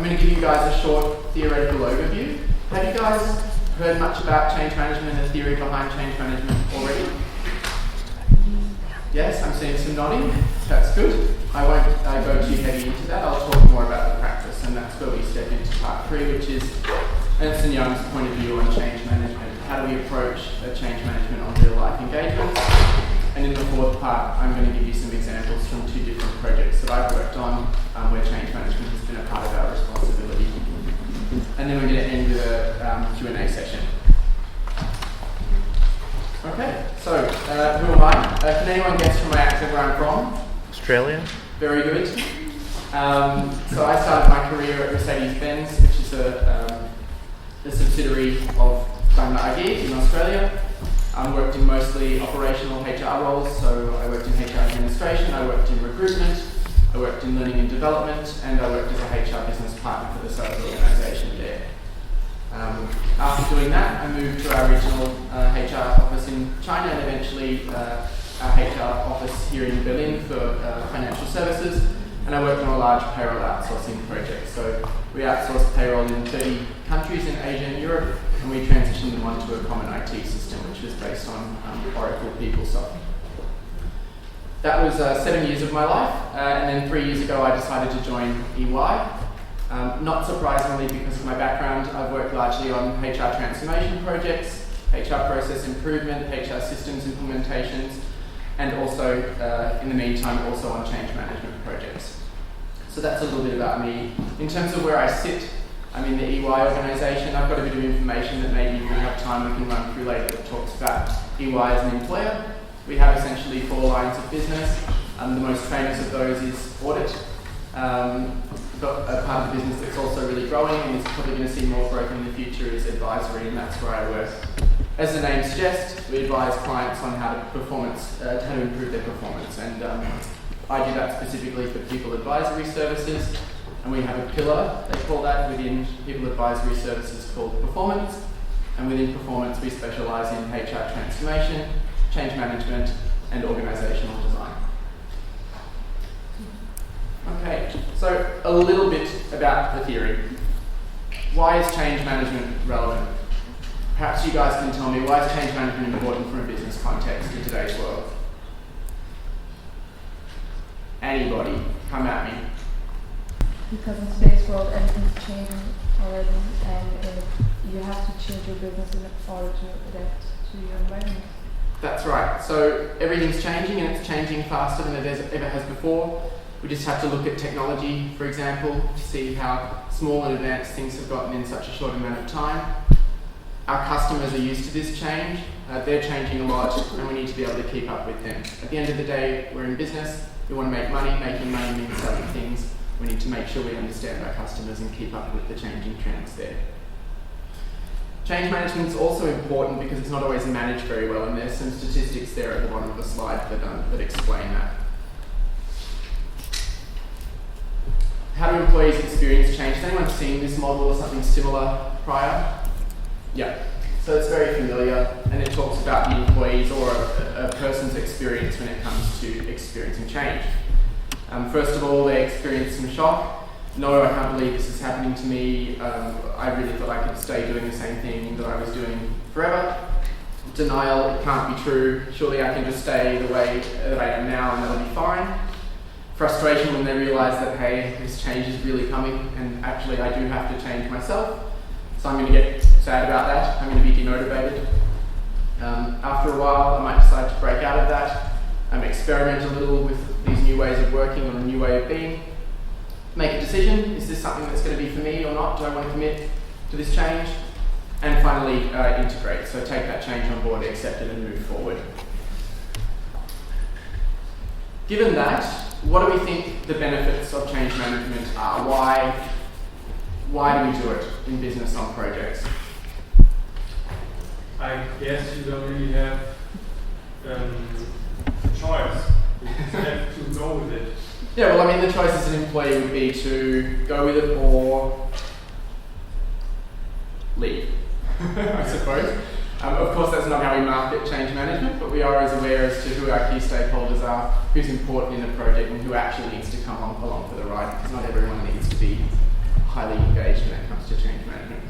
I'm going to give you guys a short theoretical overview. Have you guys heard much about change management and the theory behind change management already? Yes, I'm seeing some nodding. That's good. I won't go too heavy into that. I'll talk more about the practice, and that's where we step into part 3, which is Ernst & Young's point of view on change management. How do we approach change management on real-life engagements? And in the 4th part, I'm going to give you some examples from 2 different projects that I've worked on where change management has been a part of our responsibility. And then we're going to end with a Q&A session. Okay, so who am I? Can anyone guess from my accent where I'm from? Australia. Very good. So I started my career at Mercedes-Benz, which is a subsidiary of Daimler AG in Australia. I worked in mostly operational HR roles, so I worked in HR administration, I worked in recruitment, I worked in learning and development, and I worked as a HR business partner for the sales organisation there. After doing that, I moved to our regional HR office in China and eventually our HR office here in Berlin for financial services, and I worked on a large payroll outsourcing project. So we outsourced payroll in 30 countries in Asia and Europe, and we transitioned them onto a common IT system, which was based on Oracle PeopleSoft. That was 7 years of my life, and then 3 years ago I decided to join EY. Not surprisingly, because of my background, I've worked largely on HR transformation projects, HR process improvement, HR systems implementations, and also, in the meantime, also on change management projects. So that's a little bit about me. In terms of where I sit, I'm in the EY organisation. I've got a bit of information that maybe if we have time we can run through later that talks about EY as an employer. We have essentially 4 lines of business. The most famous of those is audit. We've got a part of the business that's also really growing and is probably going to see more growth in the future is advisory, and that's where I work. As the name suggests, we advise clients on how to improve their performance, and I do that specifically for people advisory services, and we have a pillar, they call that, within people advisory services called performance, and within performance we specialise in HR transformation, change management, and organisational design. Okay, so a little bit about the theory. Why is change management relevant? Perhaps you guys can tell me, why is change management important from a business context in today's world? Anybody, come at me. Because in today's world everything's changing already, and you have to change your business in order to adapt to your environment. That's right. So everything's changing, and it's changing faster than it ever has before. We just have to look at technology, for example, to see how small and advanced things have gotten in such a short amount of time. Our customers are used to this change. They're changing a lot, and we need to be able to keep up with them. At the end of the day, we're in business. We want to make money. Making money means selling things. We need to make sure we understand our customers and keep up with the changing trends there. Change management is also important because it's not always managed very well, and there's some statistics there at the bottom of the slide that explain that. How do employees experience change? Has anyone seen this model or something similar prior? Yeah. So it's very familiar, and it talks about the employee's or a person's experience when it comes to experiencing change. First of all, they experience some shock. No, I can't believe this is happening to me. I really thought I could stay doing the same thing that I was doing forever. Denial, it can't be true. Surely I can just stay the way that I am now and that'll be fine. Frustration when they realise that, hey, this change is really coming and actually I do have to change myself. So I'm going to get sad about that. I'm going to be demotivated. After a while, I might decide to break out of that, experiment a little with these new ways of working or a new way of being. Make a decision, is this something that's going to be for me or not? Do I want to commit to this change? And finally, integrate. So take that change on board, accept it, and move forward. Given that, what do we think the benefits of change management are? Why do we do it in business on projects? I guess you don't really have a choice. You have to go with it. Yeah, well, I mean, the choice as an employee would be to go with it or leave, I suppose. Of course, that's not how we market change management, but we are as aware as to who our key stakeholders are, who's important in a project, and who actually needs to come along for the ride, because not everyone needs to be highly engaged when it comes to change management.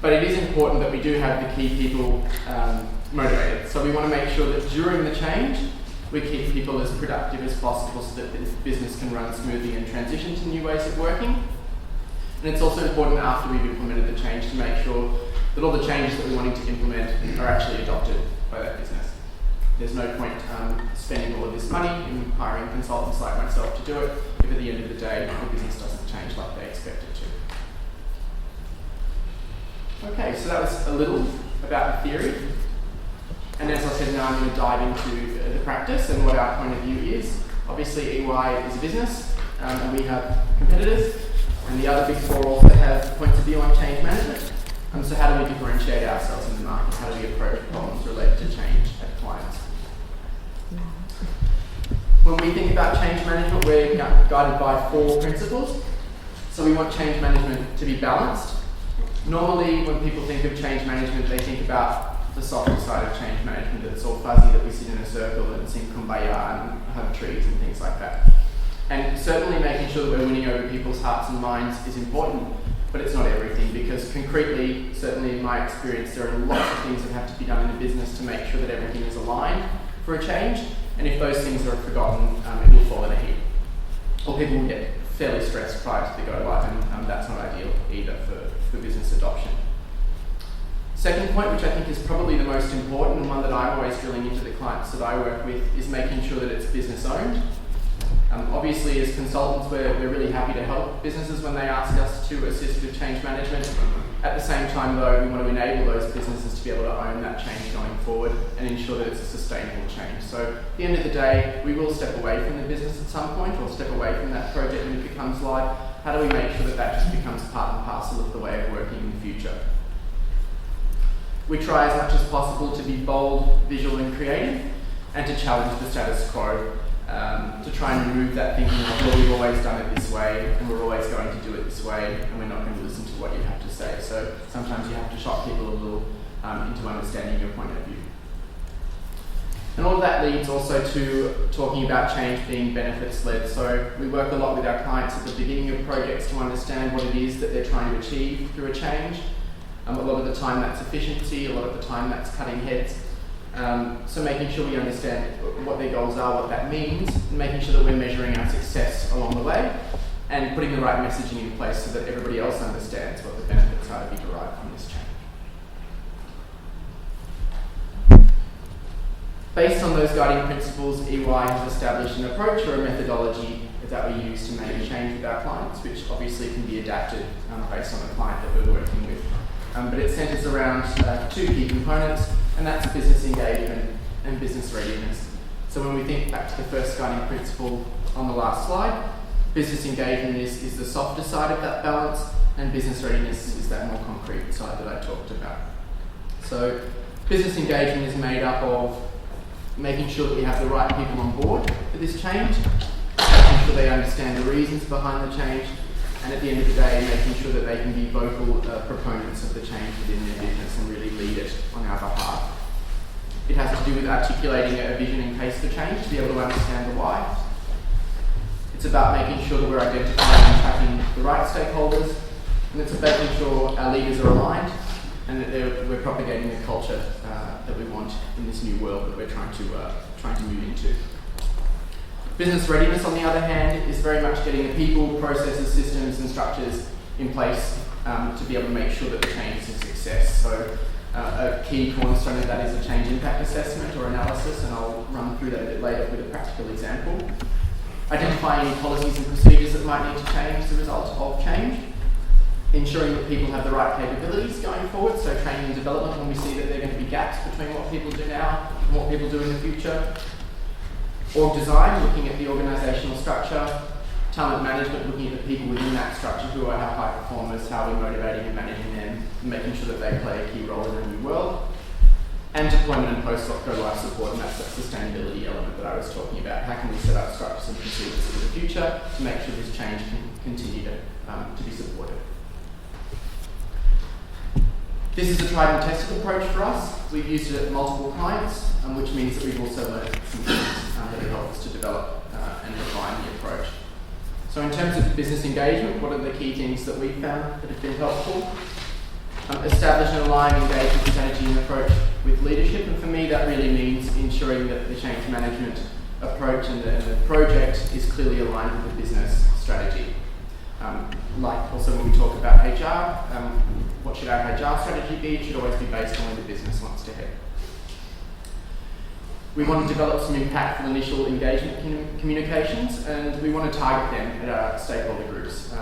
But it is important that we do have the key people motivated. So we want to make sure that during the change, we keep people as productive as possible so that this business can run smoothly and transition to new ways of working. And it's also important after we've implemented the change to make sure that all the changes that we're wanting to implement are actually adopted by that business. There's no point spending all of this money in hiring consultants like myself to do it if at the end of the day the business doesn't change like they expect it to. Okay, so that was a little about the theory. And as I said, now I'm going to dive into the practice and what our point of view is. Obviously, EY is a business, and we have competitors, and the other big four also have points of view on change management. So how do we differentiate ourselves in the market? How do we approach problems related to change at clients? When we think about change management, we're guided by 4 principles. So we want change management to be balanced. Normally, when people think of change management, they think about the softer side of change management, that it's all fuzzy, that we sit in a circle and sing kumbaya and hug trees and things like that. And certainly making sure that we're winning over people's hearts and minds is important, but it's not everything, because concretely, certainly in my experience, there are lots of things that have to be done in the business to make sure that everything is aligned for a change, and if those things are forgotten, it will fall in a heap. Or people will get fairly stressed prior to the go live, and that's not ideal either for business adoption. Second point, which I think is probably the most important and one that I'm always drilling into the clients that I work with, is making sure that it's business owned. Obviously, as consultants, we're really happy to help businesses when they ask us to assist with change management. At the same time, though, we want to enable those businesses to be able to own that change going forward and ensure that it's a sustainable change. So at the end of the day, we will step away from the business at some point, or step away from that project when it becomes live. How do we make sure that that just becomes part and parcel of the way of working in the future? We try as much as possible to be bold, visual and creative, and to challenge the status quo, to try and remove that thinking of, well, we've always done it this way, and we're always going to do it this way, and we're not going to listen to what you have to say. So sometimes you have to shock people a little into understanding your point of view. And all of that leads also to talking about change being benefits-led. So we work a lot with our clients at the beginning of projects to understand what it is that they're trying to achieve through a change. A lot of the time that's efficiency, a lot of the time that's cutting heads. So making sure we understand what their goals are, what that means, and making sure that we're measuring our success along the way, and putting the right messaging in place so that everybody else understands what the benefits are to be derived from this change. Based on those guiding principles, EY has established an approach or a methodology that we use to manage change with our clients, which obviously can be adapted based on the client that we're working with. But it centres around 2 key components, and that's business engagement and business readiness. So when we think back to the first guiding principle on the last slide, business engagement is the softer side of that balance, and business readiness is that more concrete side that I talked about. So business engagement is made up of making sure that we have the right people on board for this change, making sure they understand the reasons behind the change, and at the end of the day, making sure that they can be vocal proponents of the change within their business and really lead it on our behalf. It has to do with articulating a vision and case for change to be able to understand the why. It's about making sure that we're identifying and tracking the right stakeholders, and it's about making sure our leaders are aligned and that we're propagating the culture that we want in this new world that we're trying to move into. Business readiness, on the other hand, is very much getting the people, processes, systems and structures in place to be able to make sure that the change is a success. So a key cornerstone of that is a change impact assessment or analysis, and I'll run through that a bit later with a practical example. Identifying any policies and procedures that might need to change as a result of change. Ensuring that people have the right capabilities going forward, so training and development when we see that there are going to be gaps between what people do now and what people do in the future. Org design, looking at the organisational structure. Talent management, looking at the people within that structure who are our high performers, how we're motivating and managing them, and making sure that they play a key role in a new world. And deployment and post-go-live support, and that's that sustainability element that I was talking about. How can we set up structures and procedures for the future to make sure this change can continue to be supported? This is a tried and tested approach for us. We've used it at multiple clients, which means that we've also learned some things that have helped us to develop and refine the approach. So in terms of business engagement, what are the key things that we've found that have been helpful? Establish an aligned engagement strategy and approach with leadership, and for me that really means ensuring that the change management approach and the project is clearly aligned with the business strategy. Like also when we talk about HR, what should our HR strategy be? It should always be based on where the business wants to head. We want to develop some impactful initial engagement communications, and we want to target them at our stakeholder groups.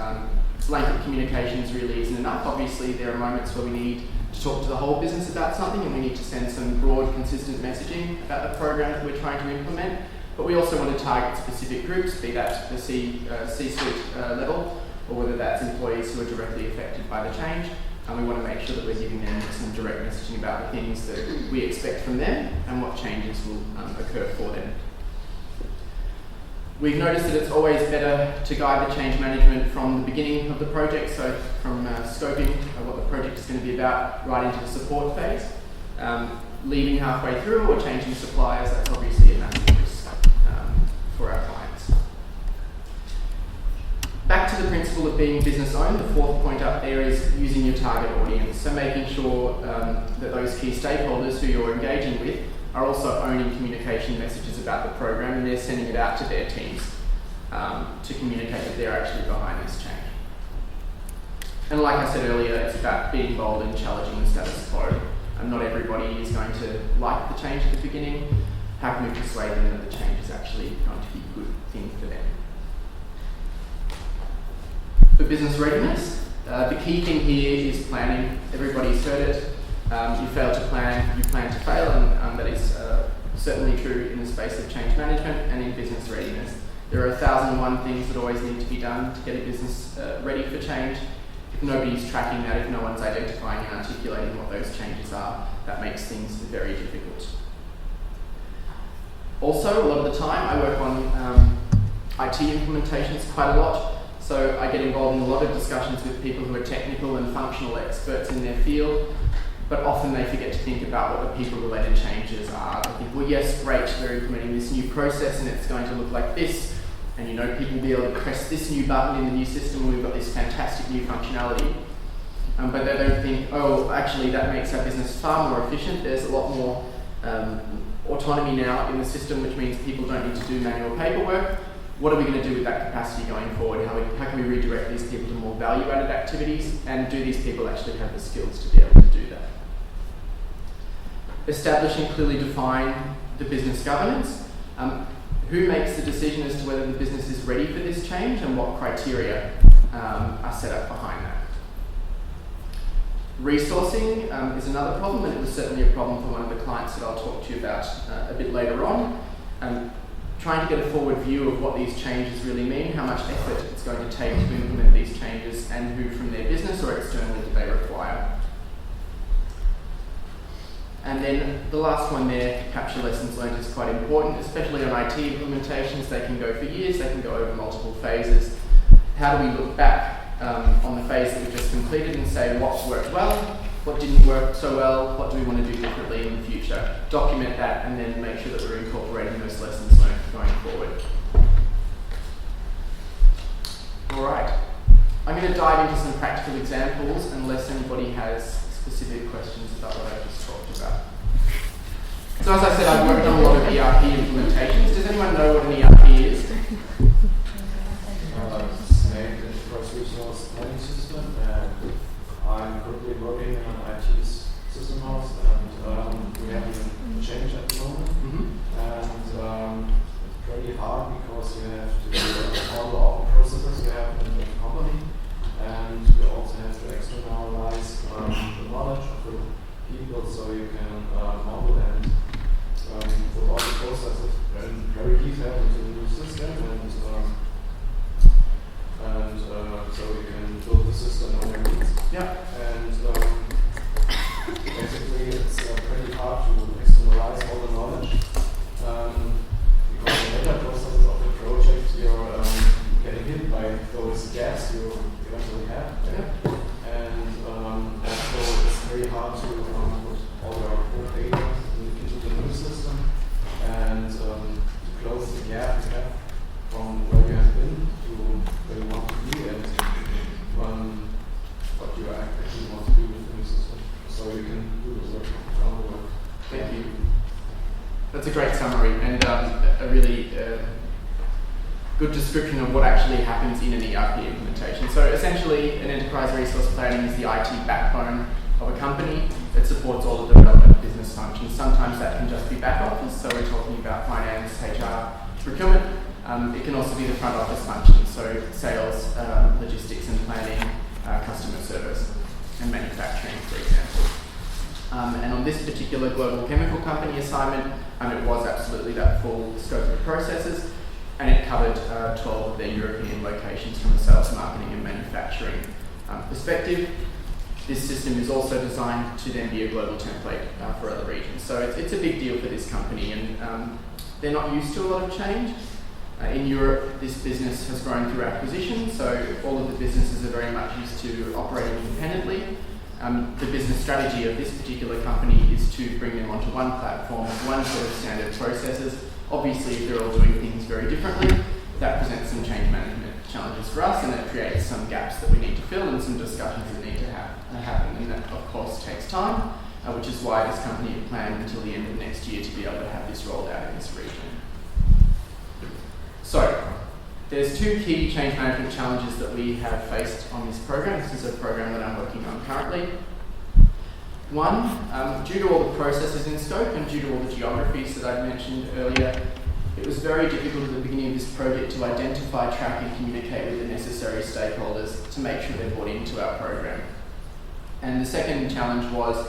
Blanket communications really isn't enough. Obviously there are moments where we need to talk to the whole business about something, and we need to send some broad, consistent messaging about the program that we're trying to implement. But we also want to target specific groups, be that the C-suite level, or whether that's employees who are directly affected by the change. And we want to make sure that we're giving them some direct messaging about the things that we expect from them and what changes will occur for them. We've noticed that it's always better to guide the change management from the beginning of the project, so from scoping what the project is going to be about right into the support phase. Leaving halfway through or changing suppliers, that's obviously a massive risk for our clients. Back to the principle of being business owned, the fourth point up there is using your target audience. So making sure that those key stakeholders who you're engaging with are also owning communication messages about the program, and they're sending it out to their teams to communicate that they're actually behind this change. And like I said earlier, it's about being bold and challenging the status quo. And not everybody is going to like the change at the beginning. How can we persuade them that the change is actually going to be a good thing for them? For business readiness, the key thing here is planning. Everybody's heard it. You fail to plan, you plan to fail, and that is certainly true in the space of change management and in business readiness. There are 1,001 things that always need to be done to get a business ready for change. If nobody's tracking that, if no one's identifying and articulating what those changes are, that makes things very difficult. Also, a lot of the time I work on IT implementations quite a lot. So I get involved in a lot of discussions with people who are technical and functional experts in their field, but often they forget to think about what the people-related changes are. They think, well, yes, great, they're implementing this new process and it's going to look like this, and you know, people will be able to press this new button in the new system and we've got this fantastic new functionality. But they don't think, oh, actually that makes our business far more efficient. There's a lot more autonomy now in the system, which means people don't need to do manual paperwork. What are we going to do with that capacity going forward? How can we redirect these people to more value-added activities? And do these people actually have the skills to be able to do that? Establish and clearly define the business governance. Who makes the decision as to whether the business is ready for this change and what criteria are set up behind that? Resourcing is another problem, and it was certainly a problem for one of the clients that I'll talk to you about a bit later on. Trying to get a forward view of what these changes really mean, how much effort it's going to take to implement these changes, and who from their business or externally do they require. And then the last one there, capture lessons learned, is quite important, especially on IT implementations. They can go for years, they can go over multiple phases. How do we look back on the phase that we've just completed and say what worked well, what didn't work so well, what do we want to do differently in the future? Document that and then make sure that we're incorporating those lessons learned going forward. Alright, I'm going to dive into some practical examples unless anybody has specific questions about what I just talked about. So as I said, I've worked on a lot of ERP implementations. Does anyone know what an ERP is? It's named Enterprise Resource Planning System, and I'm currently working in an IT system house, and we have a change at the moment. And it's pretty hard because you have to do all the open processes you have in the company, and you also have to externalize the knowledge of the people so you can model and put all the processes very detailed into the new system, and good description of what actually happens in an ERP implementation. So essentially, an enterprise resource planning is the IT backbone of a company that supports all of the relevant business functions. Sometimes that can just be back office, so we're talking about finance, HR, procurement. It can also be the front office functions, so sales, logistics and planning, customer service and manufacturing, for example. And on this particular global chemical company assignment, it was absolutely that full scope of processes, and it covered 12 of their European locations from a sales, marketing and manufacturing perspective. This system is also designed to then be a global template for other regions. So it's a big deal for this company, and they're not used to a lot of change. In Europe, this business has grown through acquisition, so all of the businesses are very much used to operating independently. The business strategy of this particular company is to bring them onto one platform, one set of standard processes. Obviously, if they're all doing things very differently, that presents some change management challenges for us, and it creates some gaps that we need to fill and some discussions that need to happen. And that, of course, takes time, which is why this company had planned until the end of next year to be able to have this rolled out in this region. So, there's two key change management challenges that we have faced on this program. This is a program that I'm working on currently. One, due to all the processes in scope and due to all the geographies that I mentioned earlier, it was very difficult at the beginning of this project to identify, track and communicate with the necessary stakeholders to make sure they're bought into our program. And the second challenge was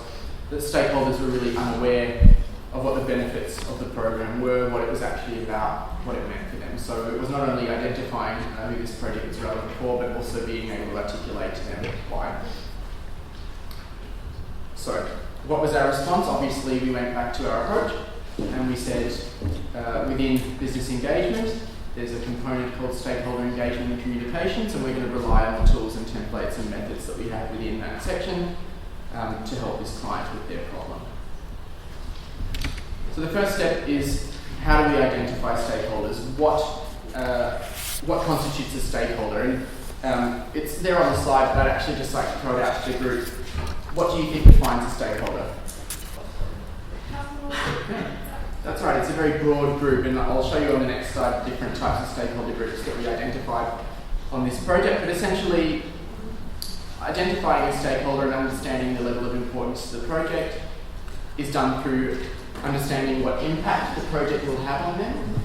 that stakeholders were really unaware of what the benefits of the program were, what it was actually about, what it meant for them. So it was not only identifying who this project was relevant for, but also being able to articulate to them why. So what was our response? Obviously, we went back to our approach and we said within business engagement, there's a component called stakeholder engagement and communications, and we're going to rely on the tools and templates and methods that we have within that section to help this client with their problem. So the first step is, how do we identify stakeholders? What constitutes a stakeholder? And it's there on the slide, but I'd actually just like to throw it out to the group. What do you think defines a stakeholder? Yeah, that's right, it's a very broad group, and I'll show you on the next slide the different types of stakeholder groups that we identified on this project. But essentially, identifying a stakeholder and understanding the level of importance to the project is done through understanding what impact the project will have on them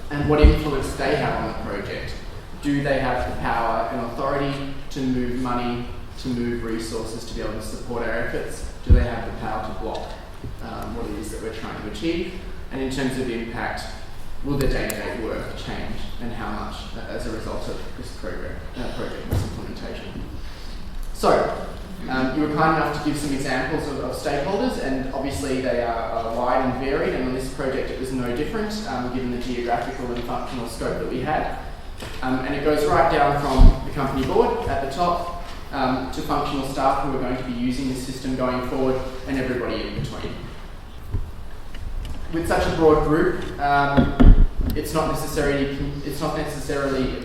and what influence they have on the project. Do they have the power and authority to move money, to move resources to be able to support our efforts? Do they have the power to block what it is that we're trying to achieve? And in terms of impact, will their day-to-day work change, and how much as a result of this project, this implementation? So, you were kind enough to give some examples of stakeholders, and obviously they are wide and varied, and on this project it was no different, given the geographical and functional scope that we had. And it goes right down from the company board at the top to functional staff who are going to be using this system going forward, and everybody in between. With such a broad group, it's not necessarily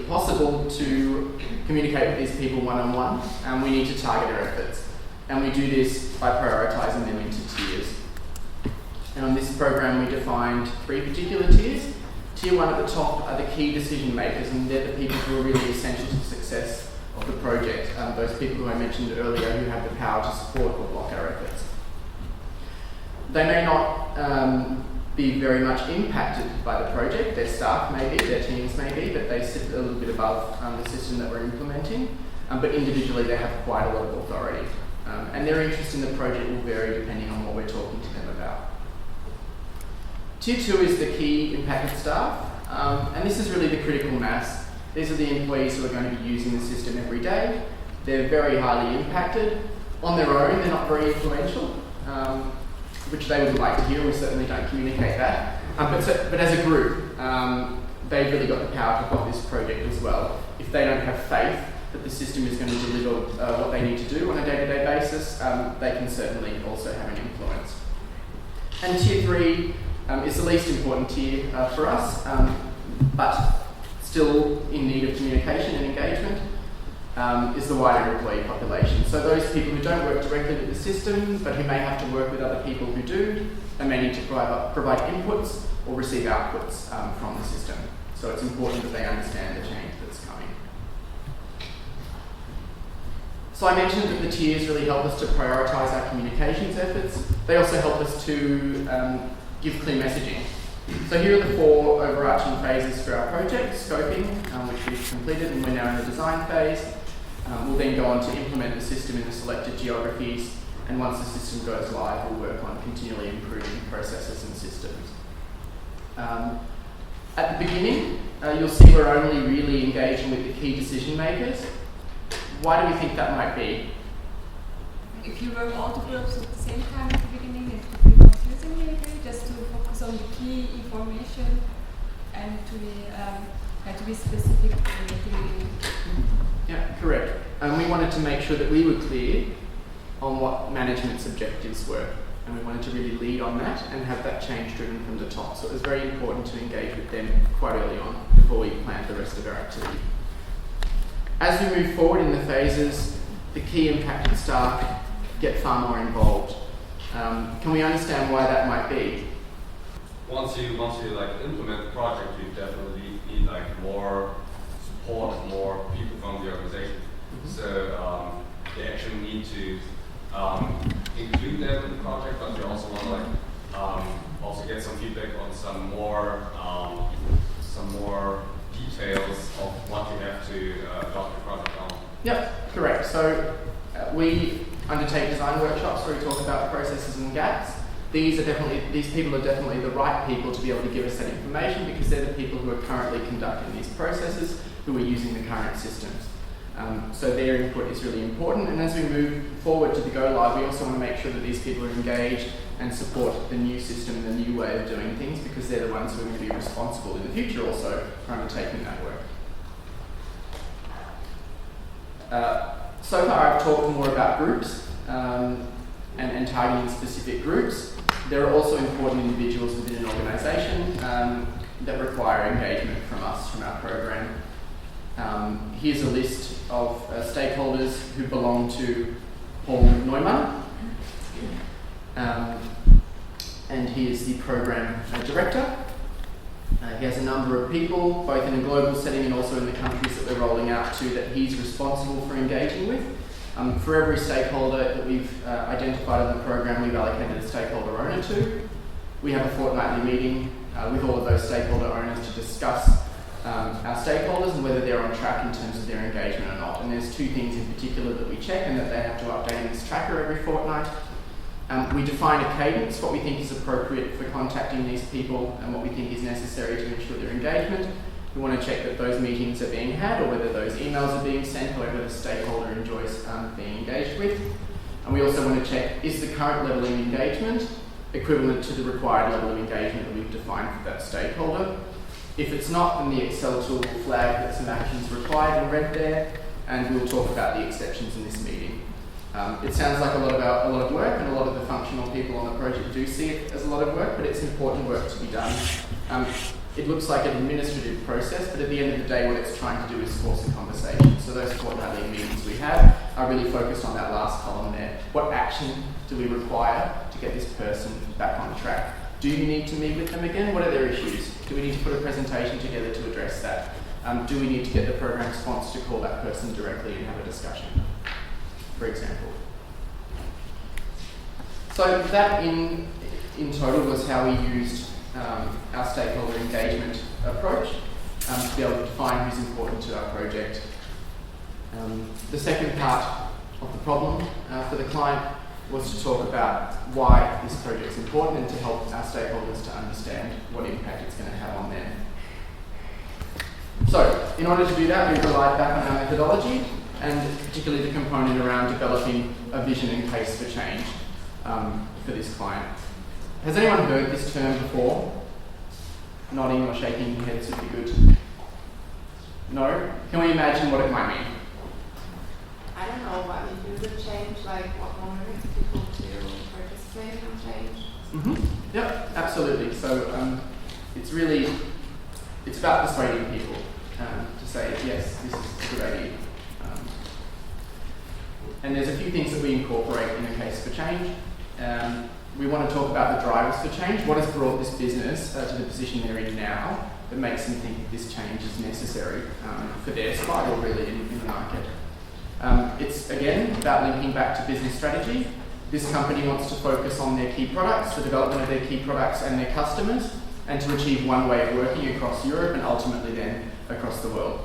possible to communicate with these people one-on-one, and we need to target our efforts. And we do this by prioritising them into tiers. And on this program we defined 3 particular tiers. Tier 1 at the top are the key decision makers, and they're the people who are really essential to the success of the project. Those people who I mentioned earlier who have the power to support or block our efforts. They may not be very much impacted by the project. Their staff may be, their teams may be, but they sit a little bit above the system that we're implementing. But individually they have quite a lot of authority. And their interest in the project will vary depending on what we're talking to them about. Tier 2 is the key impacted staff, and this is really the critical mass. These are the employees who are going to be using the system every day. They're very highly impacted. On their own, they're not very influential, which they would like to hear. We certainly don't communicate that. But as a group, they've really got the power to block this project as well. If they don't have faith that the system is going to deliver what they need to do on a day-to-day basis, they can certainly also have an influence. And Tier 3 is the least important tier for us, but still in need of communication and engagement, is the wider employee population. So those people who don't work directly with the system, but who may have to work with other people who do, and may need to provide inputs or receive outputs from the system. So it's important that they understand the change that's coming. So I mentioned that the tiers really help us to prioritise our communications efforts. They also help us to give clear messaging. So here are the 4 overarching phases for our project: scoping, which we've completed and we're now in the design phase. We'll then go on to implement the system in the selected geographies, and once the system goes live, we'll work on continually improving processes and systems. At the beginning, you'll see we're only really engaging with the key decision makers. Why do we think that might be? If you work all the groups at the same time at the beginning, it would be confusing maybe, just to focus on the key information and to be specific in the beginning. Yeah, correct. And we wanted to make sure that we were clear on what management's objectives were. And we wanted to really lead on that and have that change driven from the top. So it was very important to engage with them quite early on before we planned the rest of our activity. As we move forward in the phases, the key impacted staff get far more involved. Can we understand why that might be? Once you like implement the project, you definitely need like more support, more people from the organization. Mm-hmm. So they actually need to include them in the project, but we also want to like also get some feedback on some more details of what you have to adopt the project on. Yep, correct. So we undertake design workshops where we talk about processes and gaps. These people are definitely the right people to be able to give us that information, because they're the people who are currently conducting these processes, who are using the current systems. So their input is really important, and as we move forward to the go live, we also want to make sure that these people are engaged and support the new system and the new way of doing things, because they're the ones who are going to be responsible in the future also for undertaking that work. So far I've talked more about groups and targeting specific groups. There are also important individuals within an organisation that require engagement from us, from our program. Here's a list of stakeholders who belong to Paul Neumann. And he is the program director. He has a number of people, both in a global setting and also in the countries that we're rolling out to, that he's responsible for engaging with. For every stakeholder that we've identified in the program, we've allocated a stakeholder owner to. We have a fortnightly meeting with all of those stakeholder owners to discuss our stakeholders and whether they're on track in terms of their engagement or not. And there's 2 things in particular that we check and that they have to update in this tracker every fortnight. We define a cadence, what we think is appropriate for contacting these people and what we think is necessary to ensure their engagement. We want to check that those meetings are being had, or whether those emails are being sent, however the stakeholder enjoys being engaged with. And we also want to check, is the current level of engagement equivalent to the required level of engagement that we've defined for that stakeholder? If it's not, then the Excel tool will flag that some actions required in red there, and we'll talk about the exceptions in this meeting. It sounds like a lot of work, and a lot of the functional people on the project do see it as a lot of work, but it's important work to be done. It looks like an administrative process, but at the end of the day, what it's trying to do is force a conversation. So those fortnightly meetings we have are really focused on that last column there. What action do we require to get this person back on track? Do you need to meet with them again? What are their issues? Do we need to put a presentation together to address that? Do we need to get the program sponsor to call that person directly and have a discussion, for example? So that in total was how we used our stakeholder engagement approach to be able to define who's important to our project. The second part of the problem for the client was to talk about why this project is important and to help our stakeholders to understand what impact it's going to have on them. So, in order to do that, we relied back on our methodology, and particularly the component around developing a vision and case for change for this client. Has anyone heard this term before? Nodding or shaking your heads would be good. No? Can we imagine what it might mean? I don't know what we do with change, like what motivates people to participate in change. Mm-hmm. Yep, absolutely. So it's about persuading people to say, yes, this is a good idea. And there's a few things that we incorporate in a case for change. We want to talk about the drivers for change. What has brought this business to the position they're in now? that makes them think this change is necessary for their survival really in the market. It's again about linking back to business strategy. This company wants to focus on their key products, the development of their key products and their customers, and to achieve one way of working across Europe and ultimately then across the world.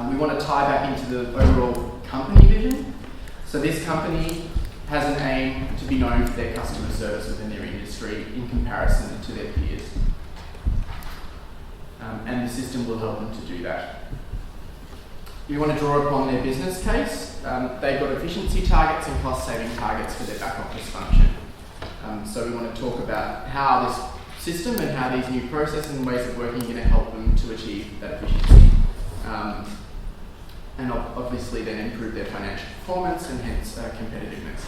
We want to tie back into the overall company vision. So this company has an aim to be known for their customer service within their industry in comparison to their peers. And the system will help them to do that. You want to draw upon their business case. They've got efficiency targets and cost-saving targets for their back office function. So we want to talk about how this system and how these new processes and ways of working are going to help them to achieve that efficiency. And obviously then improve their financial performance and hence competitiveness.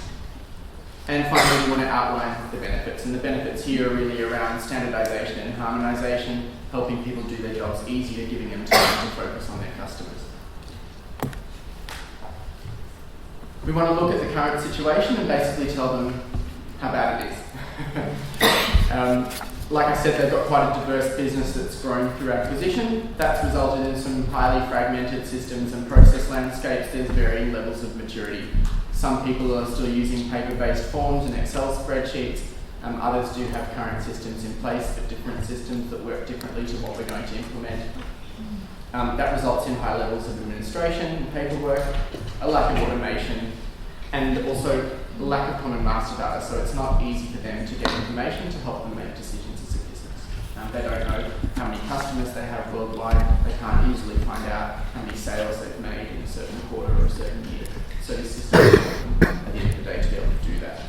And finally, we want to outline the benefits. And the benefits here are really around standardization and harmonization, helping people do their jobs easier, giving them time to focus on their customers. We want to look at the current situation and basically tell them how bad it is. Like I said, they've got quite a diverse business that's grown through acquisition. That's resulted in some highly fragmented systems and process landscapes. There's varying levels of maturity. Some people are still using paper-based forms and Excel spreadsheets. Others do have current systems in place, but different systems that work differently to what we're going to implement. That results in high levels of administration and paperwork, a lack of automation, and also lack of common master data. So it's not easy for them to get information to help them make decisions as a business. They don't know how many customers they have worldwide. They can't easily find out how many sales they've made in a certain quarter or a certain year. So this system is helping them at the end of the day to be able to do that.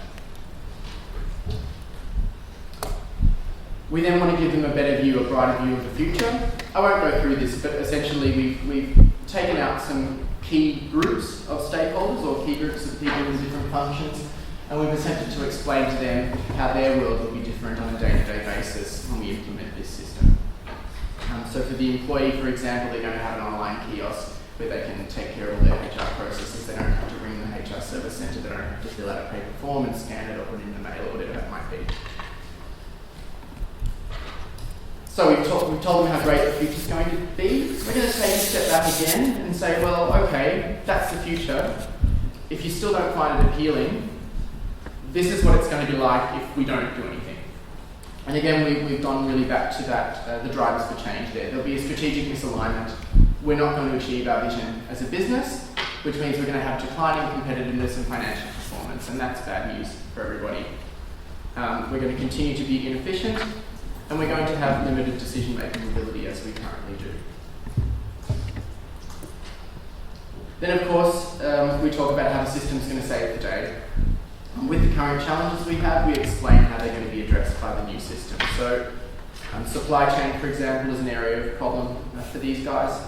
We then want to give them a better view, a brighter view of the future. I won't go through this, but essentially we've taken out some key groups of stakeholders or key groups of people in different functions, and we've attempted to explain to them how their world will be different on a day-to-day basis when we implement this system. So for the employee, for example, they're going to have an online kiosk where they can take care of all their HR processes. They don't have to ring the HR service centre, they don't have to fill out a paper form and scan it or put it in the mail or whatever that might be. So we've told them how great the future's going to be. We're going to take a step back again and say, well, okay, that's the future. If you still don't find it appealing, this is what it's going to be like if we don't do anything. And again, we've gone really back to that, the drivers for change there. There'll be a strategic misalignment. We're not going to achieve our vision as a business, which means we're going to have declining competitiveness and financial performance, and that's bad news for everybody. We're going to continue to be inefficient, and we're going to have limited decision-making ability as we currently do. Then, of course, we talk about how the system's going to save the day. With the current challenges we have, we explain how they're going to be addressed by the new system. So, supply chain, for example, is an area of problem for these guys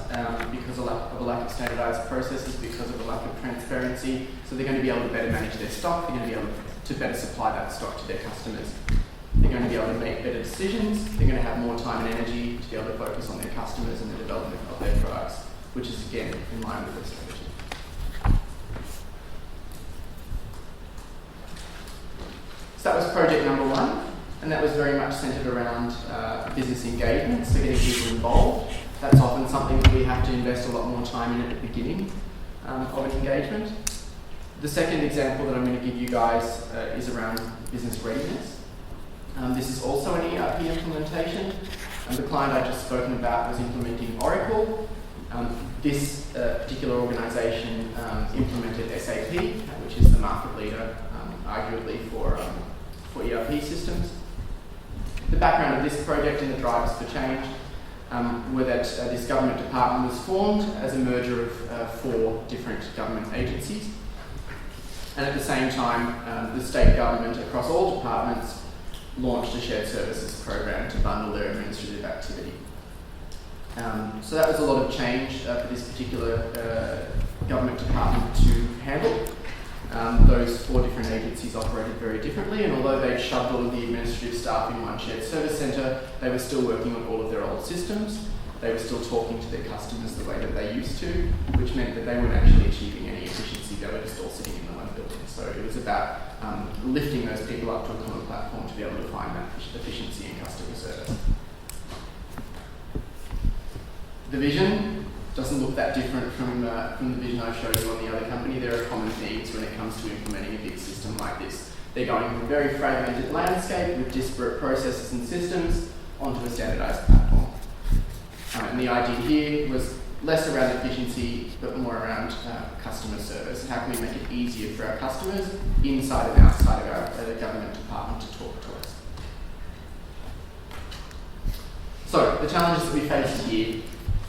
because of a lack of standardized processes, because of a lack of transparency. So they're going to be able to better manage their stock, they're going to be able to better supply that stock to their customers. They're going to be able to make better decisions, they're going to have more time and energy to be able to focus on their customers and the development of their products, which is again in line with their strategy. So that was project number one, and that was very much centered around business engagement, so getting people involved. That's often something that we have to invest a lot more time in at the beginning of an engagement. The second example that I'm going to give you guys is around business readiness. This is also an ERP implementation. The client I just spoken about was implementing Oracle. This particular organisation implemented SAP, which is the market leader, arguably for ERP systems. The background of this project and the drivers for change were that this government department was formed as a merger of 4 different government agencies. And at the same time, the state government across all departments launched a shared services program to bundle their administrative activity. So that was a lot of change for this particular government department to handle. Those 4 different agencies operated very differently, and although they'd shoved all of the administrative staff in one shared service centre, they were still working on all of their old systems. They were still talking to their customers the way that they used to, which meant that they weren't actually achieving any efficiency. They were just all sitting in the one building. So it was about lifting those people up to a common platform to be able to find that efficiency in customer service. The vision doesn't look that different from the vision I showed you on the other company. There are common themes when it comes to implementing a big system like this. They're going from a very fragmented landscape with disparate processes and systems onto a standardized platform. And the idea here was less around efficiency, but more around customer service. How can we make it easier for our customers inside and outside of our government department to talk to us? So, the challenges that we faced here,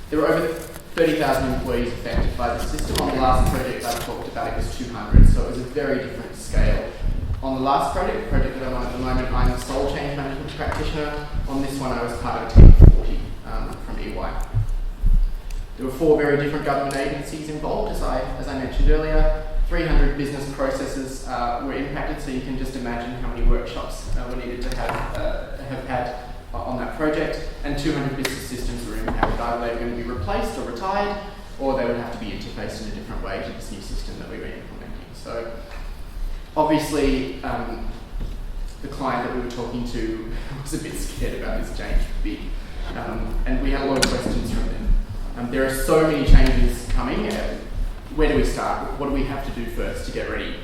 there were over 30,000 employees affected by the system. On the last project I talked about, it was 200, so it was a very different scale. On the last project, the project that I'm on at the moment, I'm the sole change management practitioner. On this one, I was part of a team of 40 from EY. There were 4 very different government agencies involved, as I mentioned earlier. 300 business processes were impacted, so you can just imagine how many workshops we needed to have had on that project, and 200 business systems were impacted. Either they were going to be replaced or retired, or they would have to be interfaced in a different way to this new system that we were implementing. So, obviously, the client that we were talking to was a bit scared about this change big, and we had a lot of questions from them. There are so many changes coming. Where do we start? What do we have to do first to get ready?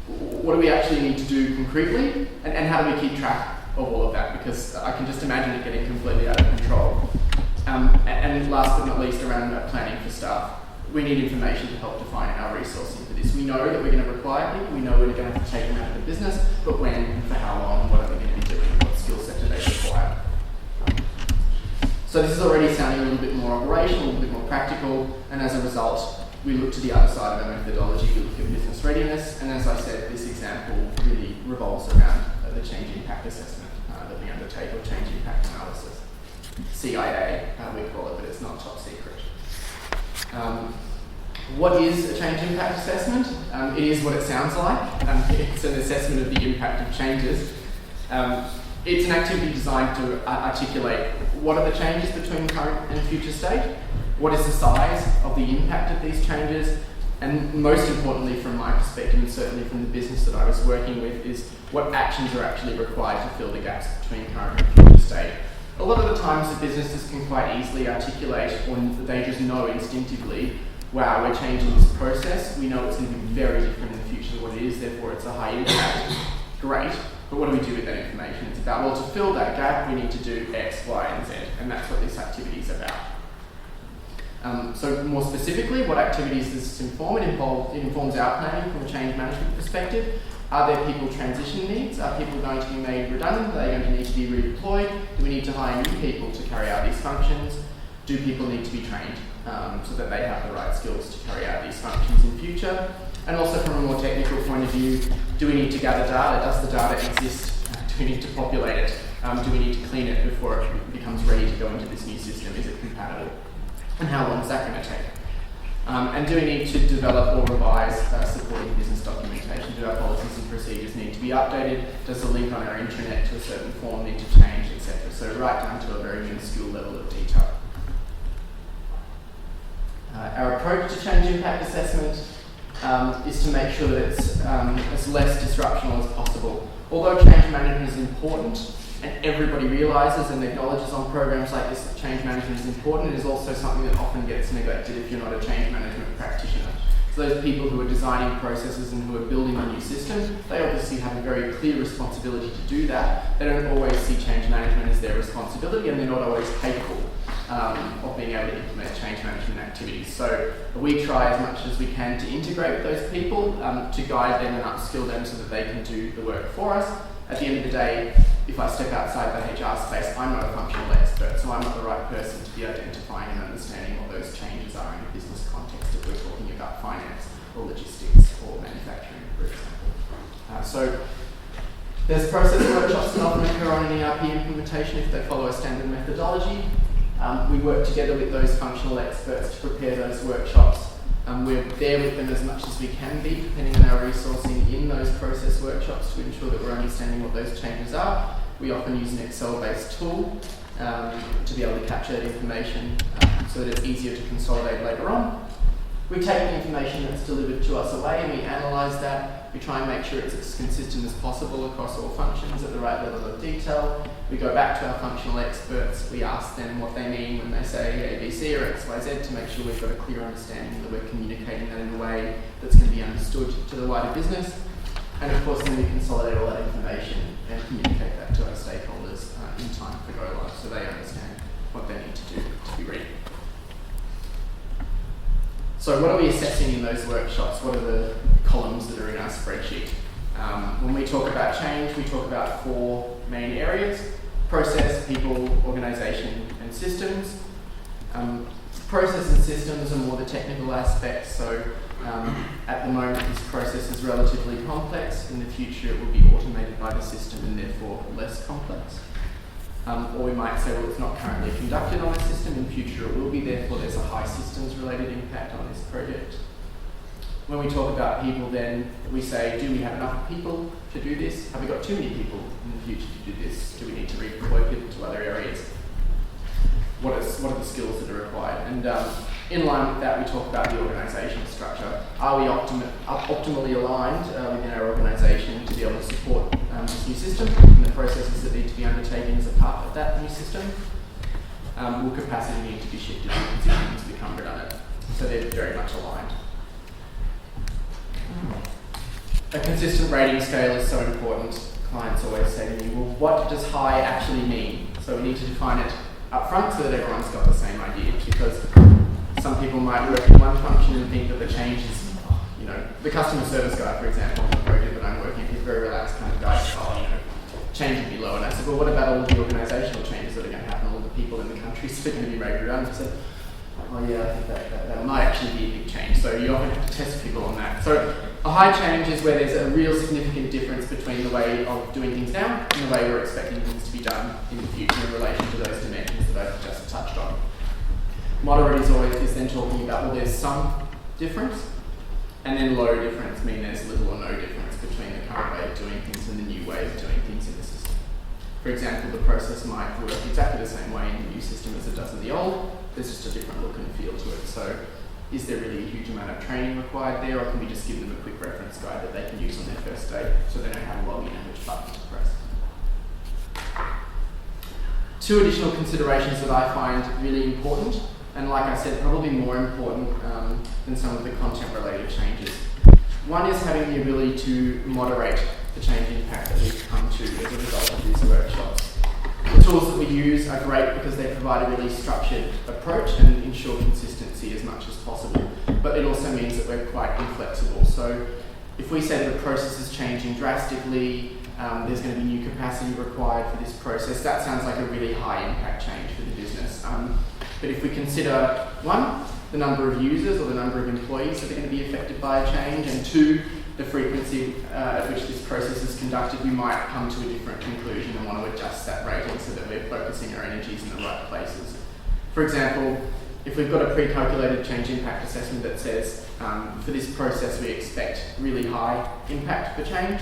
What do we actually need to do concretely? And how do we keep track of all of that? Because I can just imagine it getting completely out of control. And last but not least, around planning for staff. We need information to help define our resourcing for this. We know that we're going to require people. We know we're going to have to take them out of the business, but when and for how long, what are they going to be doing? What skill set do they require? So this is already sounding a little bit more operational, a little bit more practical, and as a result, we look to the other side of our methodology. We look at business readiness, and as I said, this example really revolves around the change impact assessment that we undertake, or change impact analysis. CIA, we call it, but it's not top secret. What is a change impact assessment? It is what it sounds like. It's an assessment of the impact of changes. It's an activity designed to articulate what are the changes between current and future state, what is the size of the impact of these changes, and most importantly from my perspective, and certainly from the business that I was working with, is what actions are actually required to fill the gaps between current and future state. A lot of the times the businesses can quite easily articulate, or they just know instinctively, wow, we're changing this process, we know it's going to be very different in the future than what it is, therefore it's a high impact. Great, but what do we do with that information? It's about, well, to fill that gap, we need to do X, Y, and Z, and that's what this activity is about. So more specifically, what activities does this inform? It informs our planning from a change management perspective. Are there people transition needs? Are people going to be made redundant? Are they going to need to be redeployed? Do we need to hire new people to carry out these functions? Do people need to be trained so that they have the right skills to carry out these functions in future? And also from a more technical point of view, do we need to gather data? Does the data exist? Do we need to populate it? Do we need to clean it before it becomes ready to go into this new system? Is it compatible? And how long is that going to take? And do we need to develop or revise supporting business documentation? Do our policies and procedures need to be updated? Does the link on our intranet to a certain form need to change, etc.? So right down to a very minuscule level of detail. Our approach to change impact assessment is to make sure that it's as less disruptional as possible. Although change management is important, and everybody realises and acknowledges on programs like this that change management is important, it is also something that often gets neglected if you're not a change management practitioner. So those people who are designing processes and who are building a new system, they obviously have a very clear responsibility to do that. They don't always see change management as their responsibility, and they're not always capable of being able to implement change management activities. So we try as much as we can to integrate with those people, to guide them and upskill them so that they can do the work for us. At the end of the day, if I step outside the HR space, I'm not a functional expert, so I'm not the right person to be identifying and understanding what those changes are in a business context if we're talking about finance or logistics or manufacturing, for example. So there's process workshops that often occur on an ERP implementation if they follow a standard methodology. We work together with those functional experts to prepare those workshops. We're there with them as much as we can be, depending on our resourcing in those process workshops to ensure that we're understanding what those changes are. We often use an Excel-based tool to be able to capture that information so that it's easier to consolidate later on. We take the information that's delivered to us away and we analyse that. We try and make sure it's as consistent as possible across all functions at the right level of detail. We go back to our functional experts. We ask them what they mean when they say A, B, C or X, Y, Z to make sure we've got a clear understanding that we're communicating that in a way that's going to be understood to the wider business. And of course then we consolidate all that information and communicate that to our stakeholders in time for go live so they understand what they need to do to be ready. So what are we assessing in those workshops? What are the columns that are in our spreadsheet? When we talk about change, we talk about 4 main areas: process, people, organisation and systems. Process and systems are more the technical aspects, so at the moment this process is relatively complex. In the future it will be automated by the system and therefore less complex. Or we might say, well, it's not currently conducted on a system, in future it will be, therefore there's a high systems related impact on this project. When we talk about people then, we say, do we have enough people to do this? Have we got too many people in the future to do this? Do we need to redeploy people to other areas? What are the skills that are required? And in line with that, we talk about the organisational structure. Are we optimally aligned within our organisation to be able to support this new system and the processes that need to be undertaken as a part of that new system? Will capacity need to be shifted if systems become redundant? So they're very much aligned. A consistent rating scale is so important. Clients always say to me, well, what does high actually mean? So we need to define it up front so that everyone's got the same idea, because some people might work in one function and think that the change is, the customer service guy, for example, on the project that I'm working with, he's a very relaxed kind of guy, so, change would be low. And I said, well, what about all of the organisational changes that are going to happen, all the people in the countries that are going to be made redundant? I said, oh yeah, I think that might actually be a big change. So you often have to test people on that. So a high change is where there's a real significant difference between the way of doing things now and the way we're expecting things to be done in the future in relation to those dimensions that I've just touched on. Moderate is then talking about, well, there's some difference, and then low difference mean there's little or no difference between the current way of doing things and the new way of doing things in the system. For example, the process might work exactly the same way in the new system as it does in the old. There's just a different look and feel to it. So is there really a huge amount of training required there, or can we just give them a quick reference guide that they can use on their first day so they know how to log in and which buttons to press? 2 additional considerations that I find really important, and like I said, probably more important than some of the content-related changes. One is having the ability to moderate the change impact that we've come to as a result of these workshops. The tools that we use are great because they provide a really structured approach and ensure consistency as much as possible, but it also means that we're quite inflexible. So if we say that the process is changing drastically, there's going to be new capacity required for this process, that sounds like a really high impact change for the business. But if we consider 1, the number of users or the number of employees that are going to be affected by a change, and 2, the frequency at which this process is conducted, we might come to a different conclusion and want to adjust that rating so that we're focusing our energies in the right places. For example, if we've got a pre-calculated change impact assessment that says for this process we expect really high impact for change,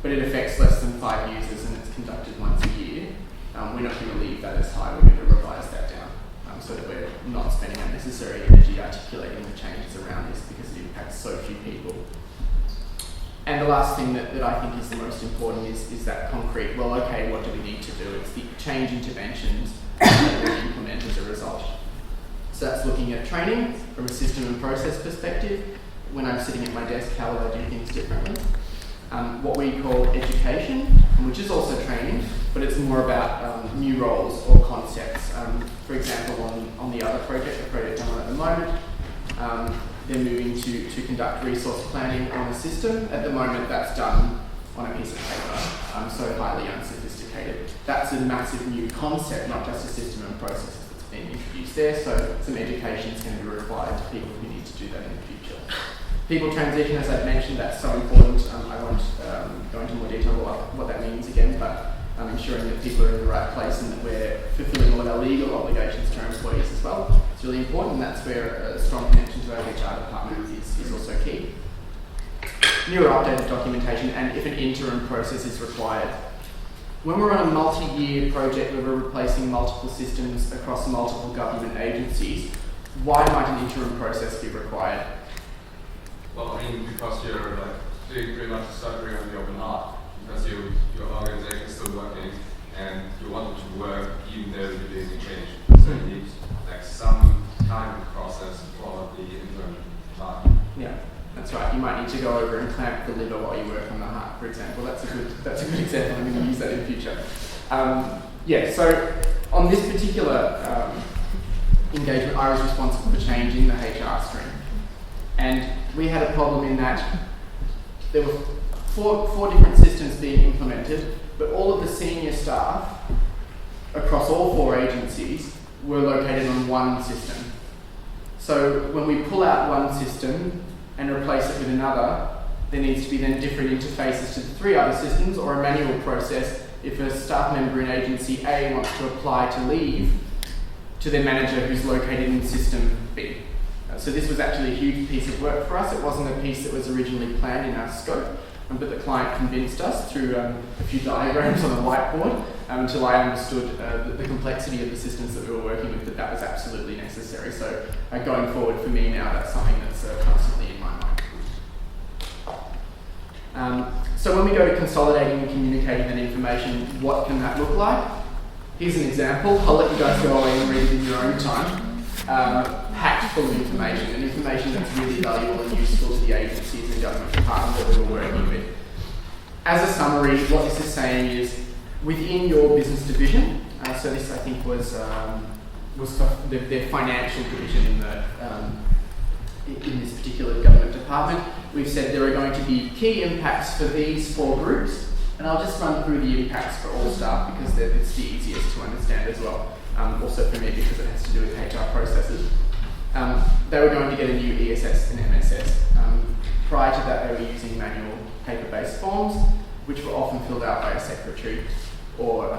but it affects less than 5 users and it's conducted once a year, we're not going to leave that as high, we're going to revise that down so that we're not spending unnecessary energy articulating the changes around this because it impacts so few people. And the last thing that I think is the most important is that concrete, well, okay, what do we need to do? It's the change interventions that we implement as a result. So that's looking at training from a system and process perspective. When I'm sitting at my desk, how will I do things differently? What we call education, which is also training, but it's more about new roles or concepts. For example, on the other project, the project I'm on at the moment, they're moving to conduct resource planning on a system. At the moment, that's done on a piece of paper, so highly unsophisticated. That's a massive new concept, not just a system and process that's been introduced there, so some education is going to be required to people who need to do that in the future. People transition, as I've mentioned, that's so important. I won't go into more detail about what that means again, but ensuring that people are in the right place and that we're fulfilling all of our legal obligations to our employees as well. It's really important, and that's where a strong connection to our HR department is also key. New or updated documentation, and if an interim process is required. When we're on a multi-year project where we're replacing multiple systems across multiple government agencies, why might an interim process be required? Well, I mean, because you're like doing pretty much stuttering on your behalf, because your organization is still working and you want it to work even though you're doing a change. So you need like some kind of process for the interim time. Yeah, that's right. You might need to go over and clamp the liver while you work on the heart, for example. That's a good example. I'm going to use that in the future. Yeah, so on this particular engagement, I was responsible for changing the HR stream. And we had a problem in that there were four different systems being implemented, but all of the senior staff across all 4 agencies were located on one system. So when we pull out one system and replace it with another, there needs to be then different interfaces to the 3 other systems, or a manual process if a staff member in agency A wants to apply to leave to their manager who's located in system B. So this was actually a huge piece of work for us. It wasn't a piece that was originally planned in our scope, but the client convinced us through a few diagrams on a whiteboard until I understood the complexity of the systems that we were working with, that was absolutely necessary. So going forward for me now, that's something that's constantly in my mind. So when we go to consolidating and communicating that information, what can that look like? Here's an example. I'll let you guys go away and read it in your own time. Packed full of information, and information that's really valuable and useful to the agencies and government departments that we were working with. As a summary, what this is saying is, within your business division, so this I think was for their financial division in this particular government department, we've said there are going to be key impacts for these 4 groups, and I'll just run through the impacts for all staff because it's the easiest to understand as well. Also for me because it has to do with HR processes. They were going to get a new ESS and MSS. Prior to that, they were using manual paper-based forms, which were often filled out by a secretary, or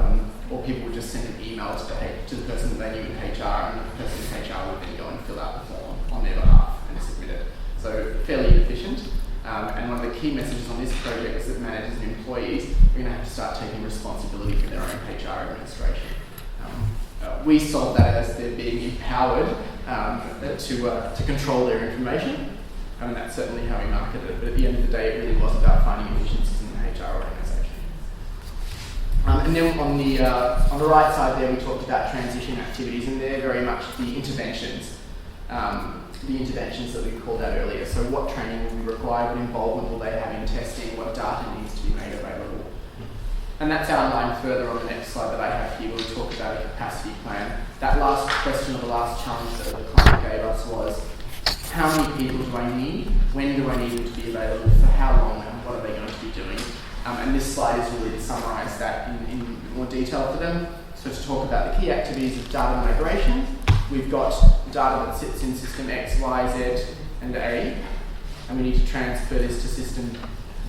people would just send an email to the person that they knew in HR, and the person in HR would then go and fill out the form on their behalf and submit it. So fairly inefficient. And one of the key messages on this project is that managers and employees are going to have to start taking responsibility for their own HR administration. We solved that as they're being empowered to control their information. I mean, that's certainly how we marketed it, but at the end of the day, it really was about finding efficiencies in the HR organisation. And then on the right side there, we talked about transition activities, and they're very much the interventions that we called out earlier. So what training will be required, what involvement will they have in testing, what data needs to be made available. And that's outlined further on the next slide that I have here, where we talk about a capacity plan. That last question, or the last challenge that the client gave us was, how many people do I need? When do I need them to be available? For how long? And what are they going to be doing? And this slide is really to summarise that in more detail for them. So to talk about the key activities of data migration, we've got data that sits in system X, Y, Z, and A, and we need to transfer this to system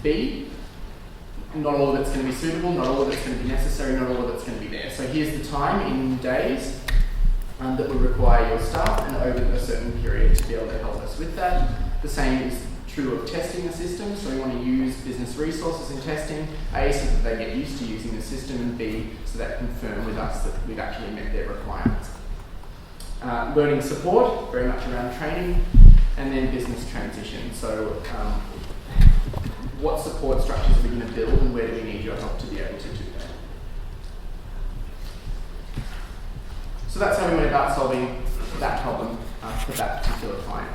B. Not all of it's going to be suitable, not all of it's going to be necessary, not all of it's going to be there. So here's the time in days that would require your staff, and over a certain period to be able to help us with that. The same is true of testing the system, so we want to use business resources in testing, A, so that they get used to using the system, and B, so that confirm with us that we've actually met their requirements. Learning support, very much around training, and then business transition. So what support structures are we going to build, and where do we need your help to be able to do that? So that's how we went about solving that problem for that particular client.